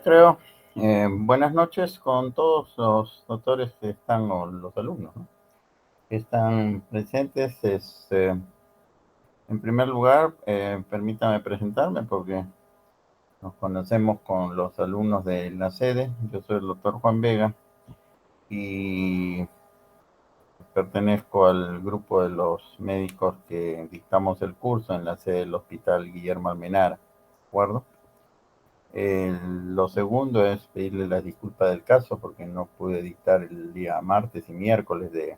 creo. Buenas noches con todos los doctores que están, o los alumnos, ¿no?, que están presentes. En primer lugar, permítame presentarme porque nos conocemos con los alumnos de la sede. Yo soy el doctor Juan Vega y pertenezco al grupo de los médicos que dictamos el curso en la sede del Hospital Guillermo Almenara, ¿de acuerdo? Lo segundo es pedirle las disculpas del caso porque no pude dictar el día martes y miércoles de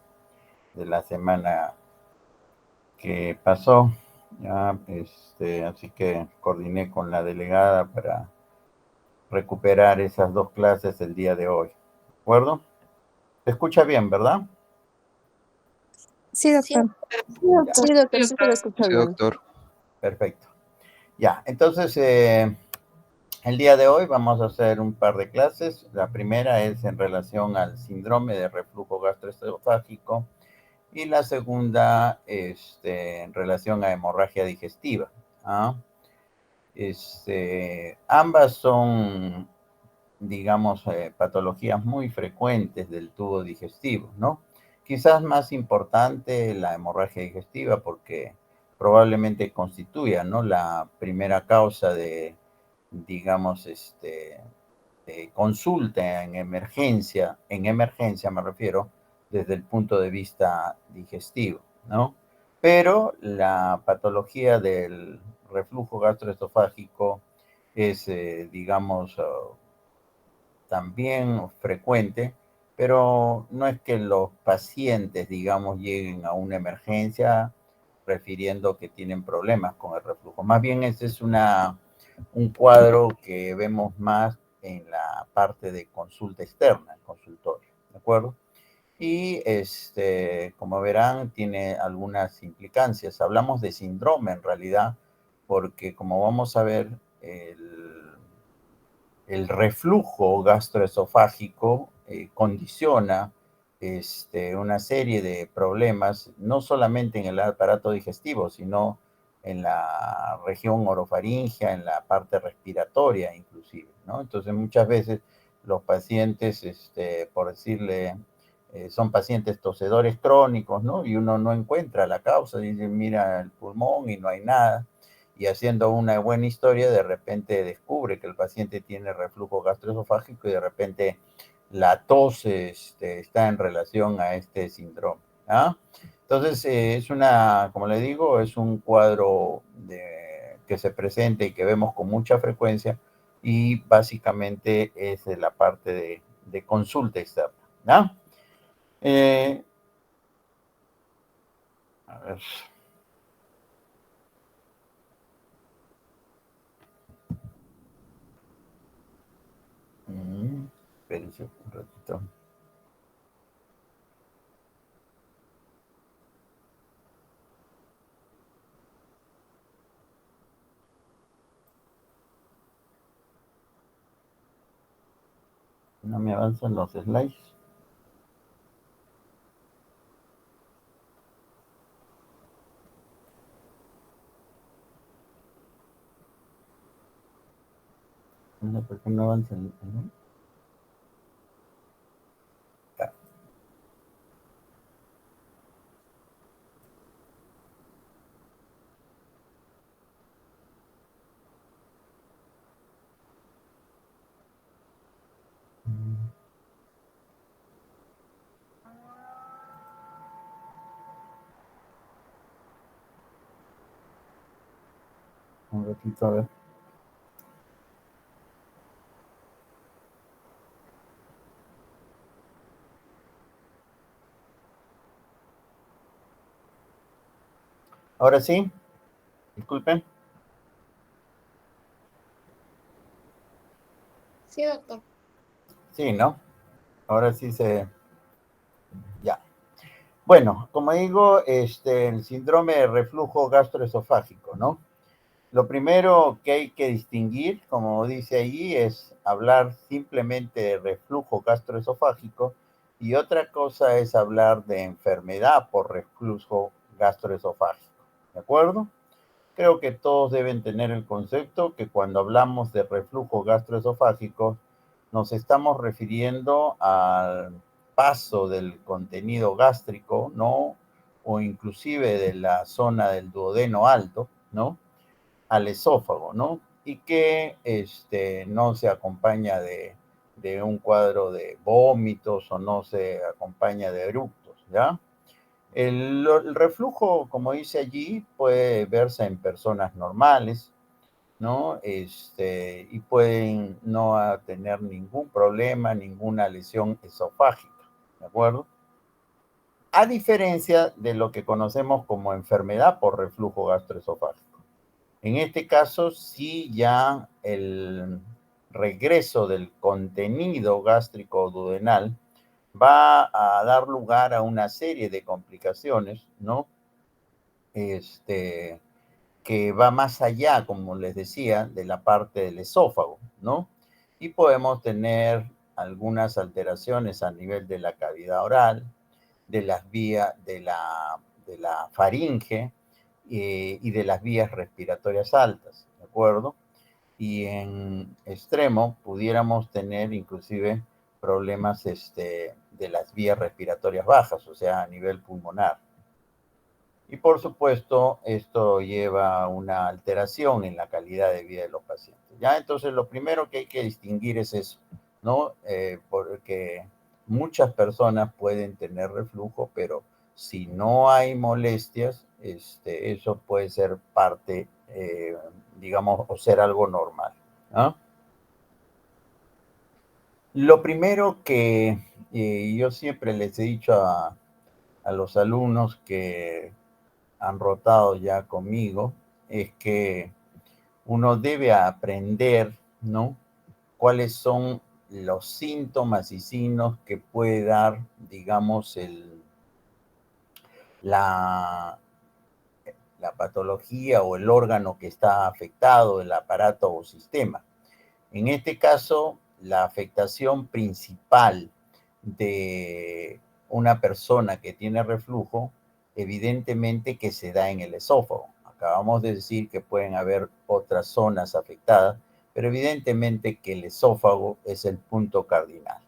la semana que pasó. Ya, así que coordiné con la delegada para recuperar esas dos clases el día de hoy. ¿De acuerdo? ¿Se escucha bien, verdad? Sí, doctor. Ya, Sí, doctor, sí se lo escucha Sí, bien. doctor. perfecto. Ya, entonces el día de hoy vamos a hacer un par de clases. La primera es en relación al síndrome de reflujo gastroesofágico y la segunda en relación a hemorragia digestiva. ¿Ah? Ambas son, digamos, patologías muy frecuentes del tubo digestivo, ¿no? Quizás más importante la hemorragia digestiva porque probablemente constituya, ¿no?, la primera causa de, digamos, consulta en emergencia me refiero, desde el punto de vista digestivo, ¿no? Pero la patología del reflujo gastroesofágico es, digamos, también frecuente, pero no es que los pacientes, digamos, lleguen a una emergencia refiriendo que tienen problemas con el reflujo. Más bien ese es un cuadro que vemos más en la parte de consulta externa, el consultorio, ¿de acuerdo? Y como verán, tiene algunas implicancias. Hablamos de síndrome en realidad, porque como vamos a ver, el reflujo gastroesofágico condiciona una serie de problemas, no solamente en el aparato digestivo, sino en la región orofaringea, en la parte respiratoria inclusive, ¿no? Entonces muchas veces los pacientes, por decirle, son pacientes tosedores crónicos, ¿no? Y uno no encuentra la causa, dice, mira el pulmón y no hay nada, y haciendo una buena historia, de repente descubre que el paciente tiene reflujo gastroesofágico y de repente la tos está en relación a este síndrome. ¿Ah? Entonces, como le digo, es un cuadro que se presenta y que vemos con mucha frecuencia y básicamente es de la parte de consulta externa. ¿Ah? A ver. Espérense un ratito. No me avanzan los slides. No sé por qué no avanzan. ¿No? Ya. Un ratito, a ver. Ahora sí, disculpen. Sí, doctor. Sí, ¿no? Ahora sí ya. Bueno, como digo, el síndrome de reflujo gastroesofágico, ¿no? Lo primero que hay que distinguir, como dice ahí, es hablar simplemente de reflujo gastroesofágico y otra cosa es hablar de enfermedad por reflujo gastroesofágico, ¿de acuerdo? Creo que todos deben tener el concepto que cuando hablamos de reflujo gastroesofágico nos estamos refiriendo al paso del contenido gástrico, ¿no? O inclusive de la zona del duodeno alto, ¿no? Al esófago, ¿no? Y que no se acompaña de un cuadro de vómitos o no se acompaña de eructos, ¿ya? El reflujo, como dice allí, puede verse en personas normales, ¿no? Y pueden no tener ningún problema, ninguna lesión esofágica, ¿de acuerdo? A diferencia de lo que conocemos como enfermedad por reflujo gastroesofágico. En este caso, sí ya el regreso del contenido gástrico duodenal va a dar lugar a una serie de complicaciones, ¿no? Este, que va más allá, como les decía, de la parte del esófago, ¿no? Y podemos tener algunas alteraciones a nivel de la cavidad oral, de las vías de la faringe y de las vías respiratorias altas, ¿de acuerdo? Y en extremo pudiéramos tener inclusive problemas de las vías respiratorias bajas, o sea, a nivel pulmonar. Y por supuesto, esto lleva a una alteración en la calidad de vida de los pacientes. Ya, entonces lo primero que hay que distinguir es eso, ¿no? Porque muchas personas pueden tener reflujo, pero si no hay molestias, eso puede ser parte, digamos, o ser algo normal, ¿no? Lo primero que yo siempre les he dicho a los alumnos que han rotado ya conmigo, es que uno debe aprender, ¿no? Cuáles son los síntomas y signos que puede dar, digamos, la, la patología o el órgano que está afectado, el aparato o sistema. En este caso, la afectación principal de una persona que tiene reflujo, evidentemente que se da en el esófago. Acabamos de decir que pueden haber otras zonas afectadas, pero evidentemente que el esófago es el punto cardinal.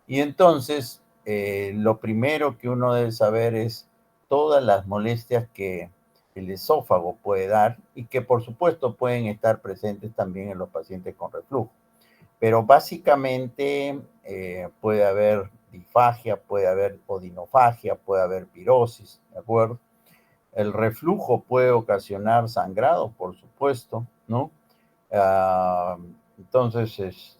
Y entonces, lo primero que uno debe saber es todas las molestias que el esófago puede dar y que por supuesto pueden estar presentes también en los pacientes con reflujo. Pero básicamente puede haber disfagia, puede haber odinofagia, puede haber pirosis, ¿de acuerdo? El reflujo puede ocasionar sangrado, por supuesto, ¿no? Ah, entonces,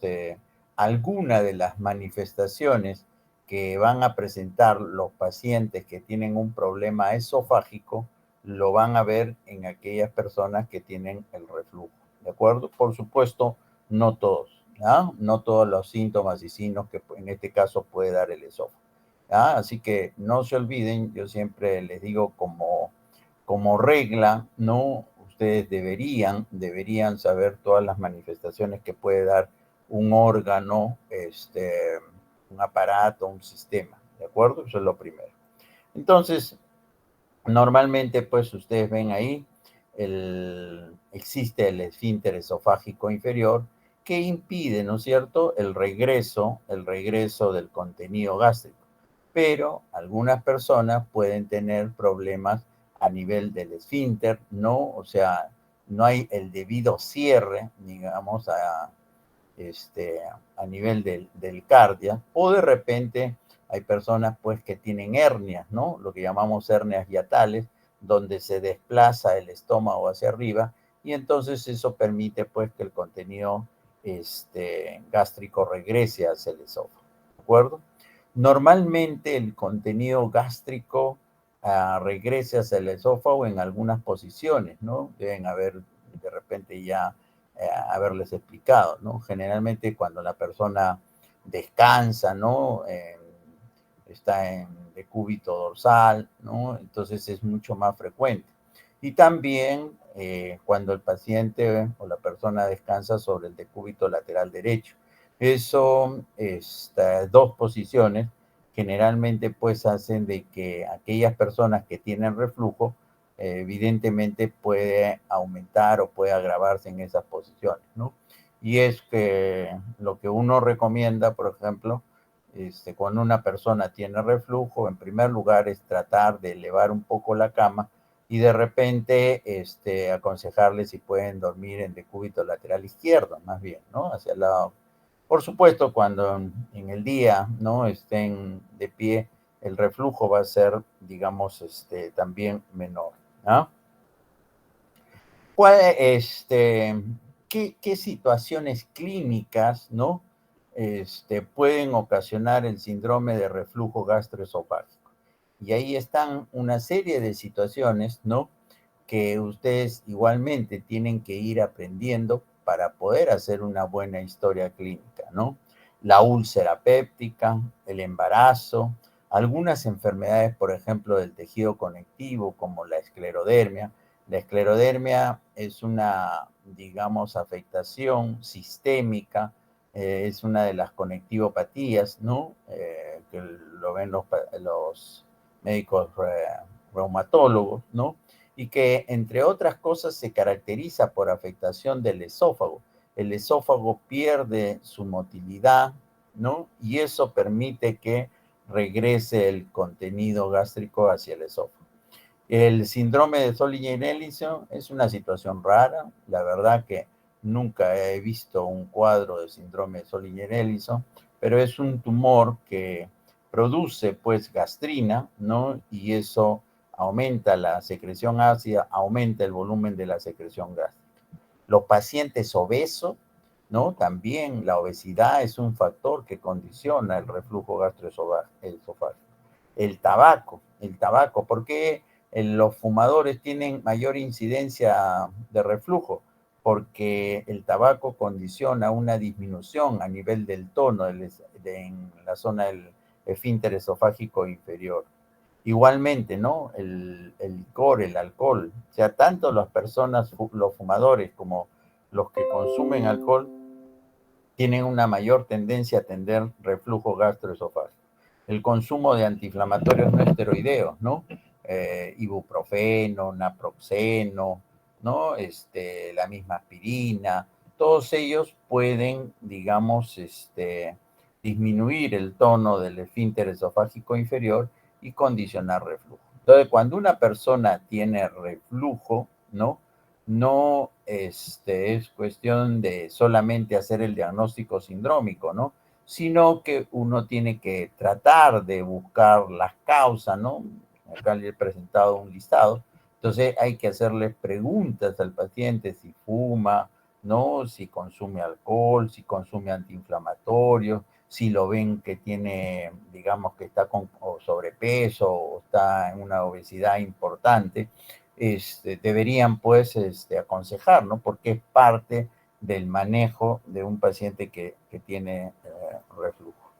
alguna de las manifestaciones que van a presentar los pacientes que tienen un problema esofágico, lo van a ver en aquellas personas que tienen el reflujo, ¿de acuerdo? Por supuesto, no todos, ¿ya? No todos los síntomas y signos que en este caso puede dar el esófago, ¿ya? Así que no se olviden, yo siempre les digo como regla, ¿no? Ustedes deberían saber todas las manifestaciones que puede dar un órgano, un aparato, un sistema, ¿de acuerdo? Eso es lo primero. Entonces, normalmente, pues ustedes ven ahí, existe el esfínter esofágico inferior que impide, ¿no es cierto?, el regreso del contenido gástrico. Pero algunas personas pueden tener problemas a nivel del esfínter, ¿no? O sea, no hay el debido cierre, digamos, este, a nivel del cardia, o de repente hay personas pues que tienen hernias, ¿no? Lo que llamamos hernias hiatales, donde se desplaza el estómago hacia arriba y entonces eso permite pues que el contenido gástrico regrese hacia el esófago, ¿de acuerdo? Normalmente el contenido gástrico regrese hacia el esófago en algunas posiciones, ¿no? Deben haber de repente ya haberles explicado, ¿no? Generalmente cuando la persona descansa, ¿no? Está en decúbito dorsal, ¿no? Entonces es mucho más frecuente. Y también cuando el paciente o la persona descansa sobre el decúbito lateral derecho. Eso, estas dos posiciones generalmente pues hacen de que aquellas personas que tienen reflujo evidentemente puede aumentar o puede agravarse en esas posiciones, ¿no? Y es que lo que uno recomienda, por ejemplo, cuando una persona tiene reflujo, en primer lugar es tratar de elevar un poco la cama y de repente aconsejarles si pueden dormir en decúbito lateral izquierdo, más bien, ¿no? Hacia el lado. Por supuesto, cuando en el día, ¿no? Estén de pie, el reflujo va a ser, digamos, también menor, ¿no? ¿Cuál, qué situaciones clínicas, ¿no? Pueden ocasionar el síndrome de reflujo gastroesofágico? Y ahí están una serie de situaciones, ¿no? Que ustedes igualmente tienen que ir aprendiendo para poder hacer una buena historia clínica, ¿no? La úlcera péptica, el embarazo, algunas enfermedades, por ejemplo, del tejido conectivo, como la esclerodermia. La esclerodermia es una, digamos, afectación sistémica, es una de las conectivopatías, ¿no? Que lo ven los médicos reumatólogos, ¿no? Y que, entre otras cosas, se caracteriza por afectación del esófago. El esófago pierde su motilidad, ¿no? Y eso permite que regrese el contenido gástrico hacia el esófago. El síndrome de Solingen-Ellison es una situación rara. La verdad que nunca he visto un cuadro de síndrome de Solingen-Ellison, pero es un tumor que produce pues gastrina, ¿no? Y eso aumenta la secreción ácida, aumenta el volumen de la secreción gástrica. Los pacientes obesos, ¿no? También la obesidad es un factor que condiciona el reflujo gastroesofágico. El tabaco, ¿por qué los fumadores tienen mayor incidencia de reflujo? Porque el tabaco condiciona una disminución a nivel del tono en la zona del esfínter esofágico inferior. Igualmente, ¿no? El licor, el alcohol, o sea, tanto las personas, los fumadores como los que consumen alcohol, tienen una mayor tendencia a tener reflujo gastroesofágico. El consumo de antiinflamatorios no esteroideos, ¿no? Ibuprofeno, naproxeno, ¿no? La misma aspirina, todos ellos pueden, digamos, disminuir el tono del esfínter esofágico inferior y condicionar reflujo. Entonces, cuando una persona tiene reflujo, ¿no? No es cuestión de solamente hacer el diagnóstico sindrómico, ¿no? Sino que uno tiene que tratar de buscar las causas, ¿no? Acá le he presentado un listado. Entonces hay que hacerle preguntas al paciente si fuma, ¿no? Si consume alcohol, si consume antiinflamatorios, si lo ven que tiene, digamos, que está con sobrepeso o está en una obesidad importante. Deberían pues aconsejar, ¿no? Porque es parte del manejo de un paciente que tiene reflujo.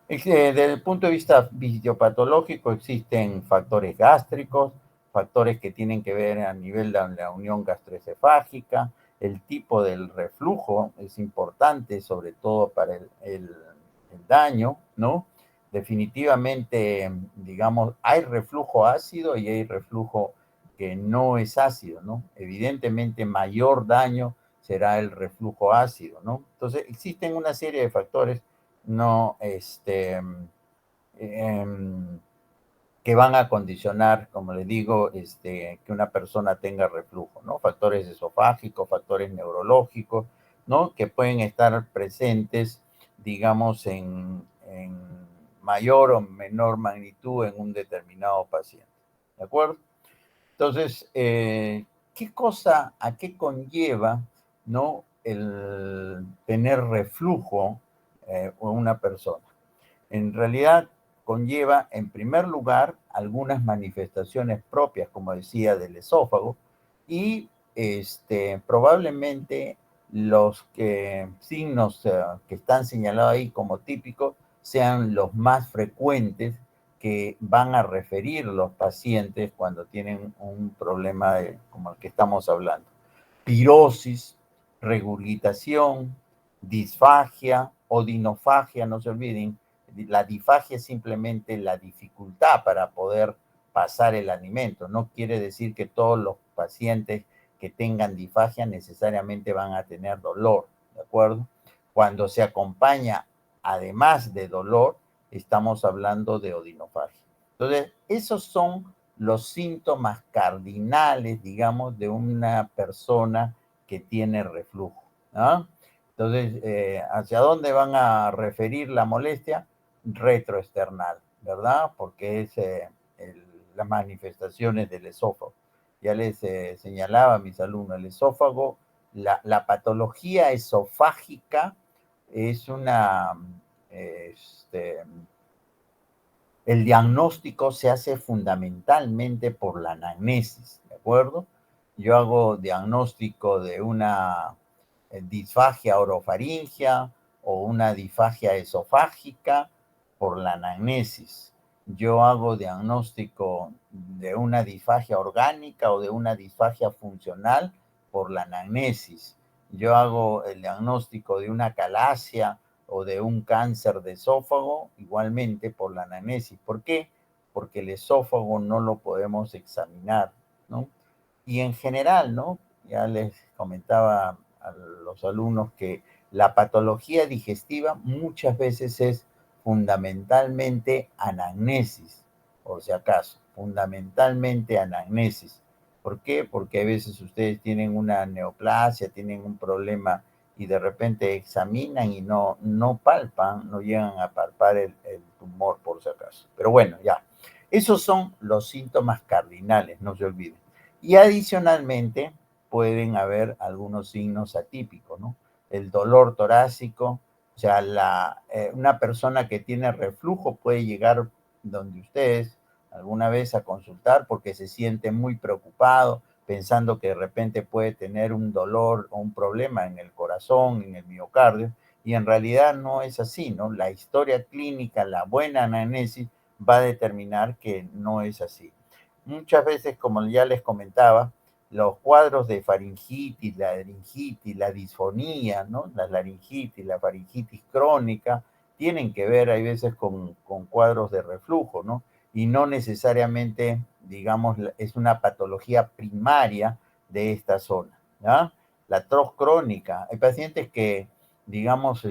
Desde el punto de vista fisiopatológico existen factores gástricos, factores que tienen que ver a nivel de la unión gastroesofágica, el tipo del reflujo es importante, sobre todo para el daño, ¿no? Definitivamente, digamos, hay reflujo ácido y hay reflujo que no es ácido, ¿no? Evidentemente, mayor daño será el reflujo ácido, ¿no? Entonces, existen una serie de factores no, eh, que van a condicionar, como les digo, que una persona tenga reflujo, ¿no? Factores esofágicos, factores neurológicos, ¿no? Que pueden estar presentes, digamos, en mayor o menor magnitud en un determinado paciente, ¿de acuerdo? Entonces, a qué conlleva, ¿no? El tener reflujo una persona? En realidad conlleva, en primer lugar, algunas manifestaciones propias, como decía, del esófago, y probablemente los signos que están señalados ahí como típicos sean los más frecuentes que van a referir los pacientes cuando tienen un problema como el que estamos hablando. Pirosis, regurgitación, disfagia o dinofagia, no se olviden. La disfagia es simplemente la dificultad para poder pasar el alimento. No quiere decir que todos los pacientes que tengan disfagia necesariamente van a tener dolor, ¿de acuerdo? Cuando se acompaña, además de dolor, estamos hablando de odinofagia. Entonces, esos son los síntomas cardinales, digamos, de una persona que tiene reflujo, ¿no? Entonces, ¿hacia dónde van a referir la molestia? Retroesternal, ¿verdad? Porque es las manifestaciones del esófago. Ya les señalaba a mis alumnos, el esófago, la patología esofágica es una, este, el diagnóstico se hace fundamentalmente por la anamnesis, ¿de acuerdo? Yo hago diagnóstico de una disfagia orofaringia o una disfagia esofágica por la anamnesis. Yo hago diagnóstico de una disfagia orgánica o de una disfagia funcional por la anamnesis. Yo hago el diagnóstico de una calasia o de un cáncer de esófago, igualmente por la anamnesis. ¿Por qué? Porque el esófago no lo podemos examinar, ¿no? Y en general, ¿no? Ya les comentaba a los alumnos que la patología digestiva muchas veces es fundamentalmente anamnesis, por si acaso, fundamentalmente anamnesis. ¿Por qué? Porque a veces ustedes tienen una neoplasia, tienen un problema y de repente examinan y no palpan, no llegan a palpar el tumor por si acaso. Pero bueno, ya. Esos son los síntomas cardinales, no se olviden. Y adicionalmente pueden haber algunos signos atípicos, ¿no? El dolor torácico, o sea, una persona que tiene reflujo puede llegar donde ustedes alguna vez a consultar porque se siente muy preocupado, pensando que de repente puede tener un dolor o un problema en el corazón, en el miocardio, y en realidad no es así, ¿no? La historia clínica, la buena anamnesis va a determinar que no es así. Muchas veces, como ya les comentaba, los cuadros de faringitis, la laringitis, la disfonía, ¿no? La laringitis, la faringitis crónica, tienen que ver, hay veces, con cuadros de reflujo, ¿no? Y no necesariamente, digamos, es una patología primaria de esta zona, ¿ya? La tos crónica, hay pacientes que, digamos,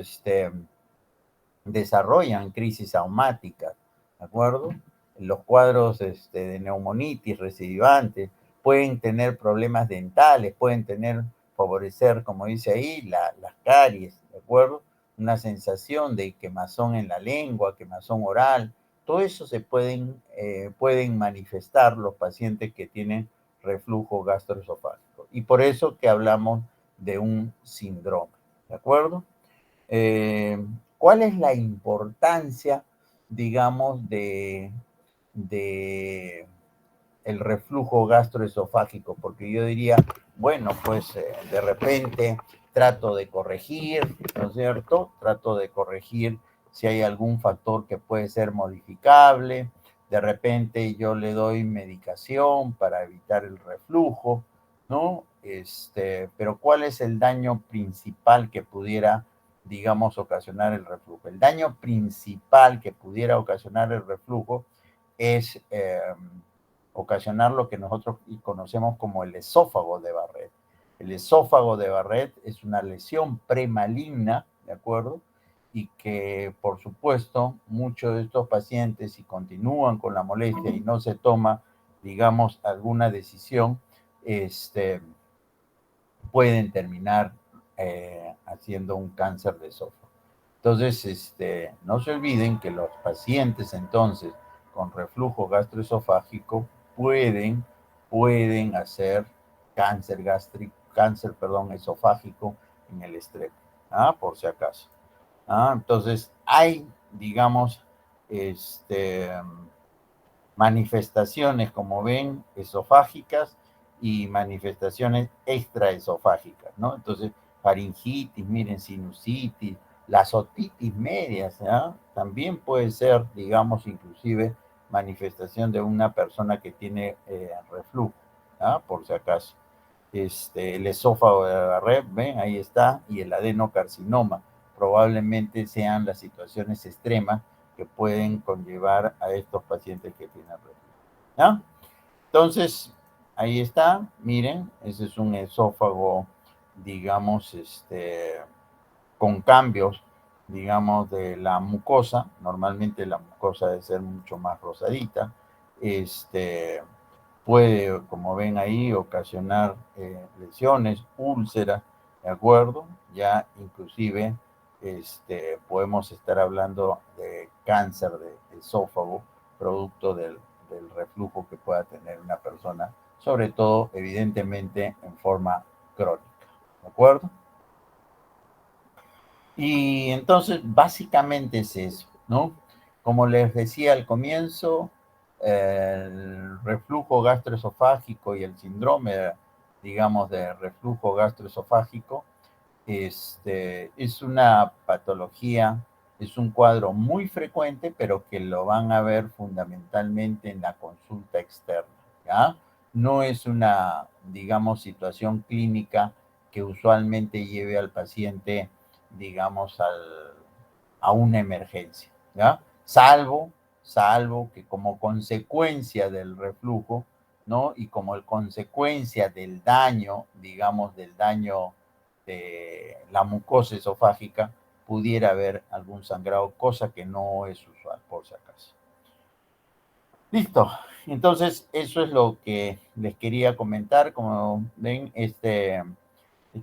desarrollan crisis aumáticas, ¿de acuerdo? Los cuadros de neumonitis recidivante pueden tener problemas dentales, pueden favorecer, como dice ahí, las caries, ¿de acuerdo? Una sensación de quemazón en la lengua, quemazón oral, todo eso pueden manifestar los pacientes que tienen reflujo gastroesofágico. Y por eso que hablamos de un síndrome, ¿de acuerdo? Eh, ¿Cuál es la importancia, digamos, de el reflujo gastroesofágico? Porque yo diría, bueno, pues de repente trato de corregir, ¿no es cierto? Trato de corregir si hay algún factor que puede ser modificable. De repente yo le doy medicación para evitar el reflujo, ¿no? Pero ¿cuál es el daño principal que pudiera, digamos, ocasionar el reflujo? El daño principal que pudiera ocasionar el reflujo es ocasionar lo que nosotros conocemos como el esófago de Barrett. El esófago de Barrett es una lesión premaligna, ¿de acuerdo? Y que, por supuesto, muchos de estos pacientes, si continúan con la molestia y no se toma, digamos, alguna decisión, pueden terminar haciendo un cáncer de esófago. Entonces, no se olviden que los pacientes entonces con reflujo gastroesofágico pueden hacer cáncer gástrico, esofágico en el estrés, por si acaso. Entonces, hay, digamos, manifestaciones, como ven, esofágicas y manifestaciones extraesofágicas, ¿no? Entonces, faringitis, miren, sinusitis, las otitis medias, ¿ya? También puede ser, digamos, inclusive manifestación de una persona que tiene reflujo, ¿ya? Por si acaso. El esófago de Barrett, ven, ahí está, y el adenocarcinoma, probablemente sean las situaciones extremas que pueden conllevar a estos pacientes que tienen reflujo. ¿ya? Entonces, ahí está, miren, ese es un esófago, digamos, con cambios, digamos, de la mucosa. Normalmente la mucosa debe ser mucho más rosadita. Puede, como ven ahí, ocasionar lesiones, úlceras, ¿de acuerdo? Ya inclusive podemos estar hablando de cáncer de esófago, producto del reflujo que pueda tener una persona, sobre todo, evidentemente, en forma crónica, ¿de acuerdo? Y entonces, básicamente es eso, ¿no? Como les decía al comienzo, el reflujo gastroesofágico y el síndrome, digamos, de reflujo gastroesofágico, es una patología, es un cuadro muy frecuente, pero que lo van a ver fundamentalmente en la consulta externa, ¿ya? No es una, digamos, situación clínica que usualmente lleve al paciente, digamos, a una emergencia, ¿ya? Salvo que como consecuencia del reflujo, ¿no? Y como consecuencia del daño, digamos, del daño de la mucosa esofágica, pudiera haber algún sangrado, cosa que no es usual, por si acaso. Listo. Entonces, eso es lo que les quería comentar. Como ven,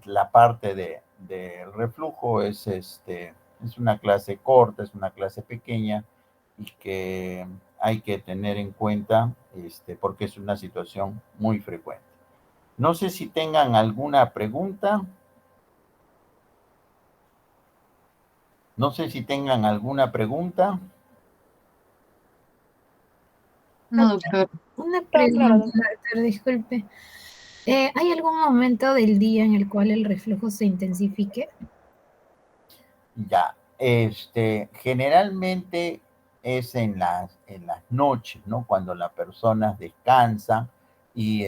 la parte de reflujo es una clase corta, es una clase pequeña y que hay que tener en cuenta porque es una situación muy frecuente. No sé si tengan alguna pregunta. No sé si tengan alguna pregunta. No, doctor. Una Todo claro, pregunta, doctor. doctor, disculpe. ¿Hay algún momento del día en el cual el reflujo se intensifique? Ya, generalmente es en las noches, ¿no? Cuando la persona descansa y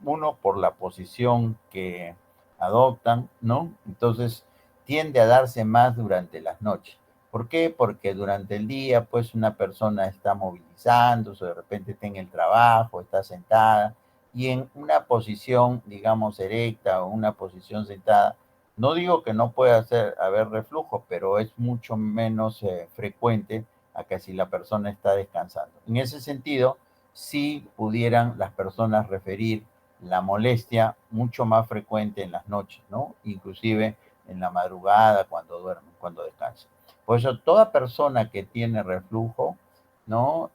uno por la posición que adoptan, ¿no? Entonces tiende a darse más durante las noches. ¿Por qué? Porque durante el día, pues una persona está movilizándose, de repente está en el trabajo, está sentada y en una posición, digamos, erecta o una posición sentada. No digo que no pueda haber reflujo, pero es mucho menos frecuente a que si la persona está descansando. En ese sentido, sí pudieran las personas referir la molestia mucho más frecuente en las noches, ¿no? Inclusive en la madrugada, cuando duermen, cuando descansan. Por eso, toda persona que tiene reflujo, ¿no?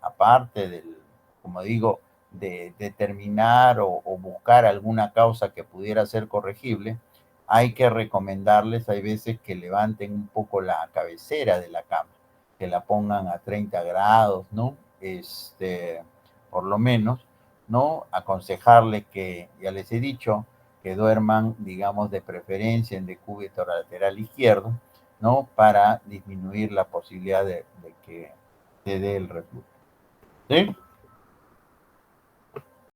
Aparte del, como digo, de determinar o buscar alguna causa que pudiera ser corregible, hay que recomendarles, hay veces que levanten un poco la cabecera de la cama, que la pongan a 30 grados, ¿no? Por lo menos, ¿no? Aconsejarles que, ya les he dicho, que duerman, digamos, de preferencia en decúbito lateral izquierdo, ¿no? Para disminuir la posibilidad de que se dé el reflujo. ¿Sí?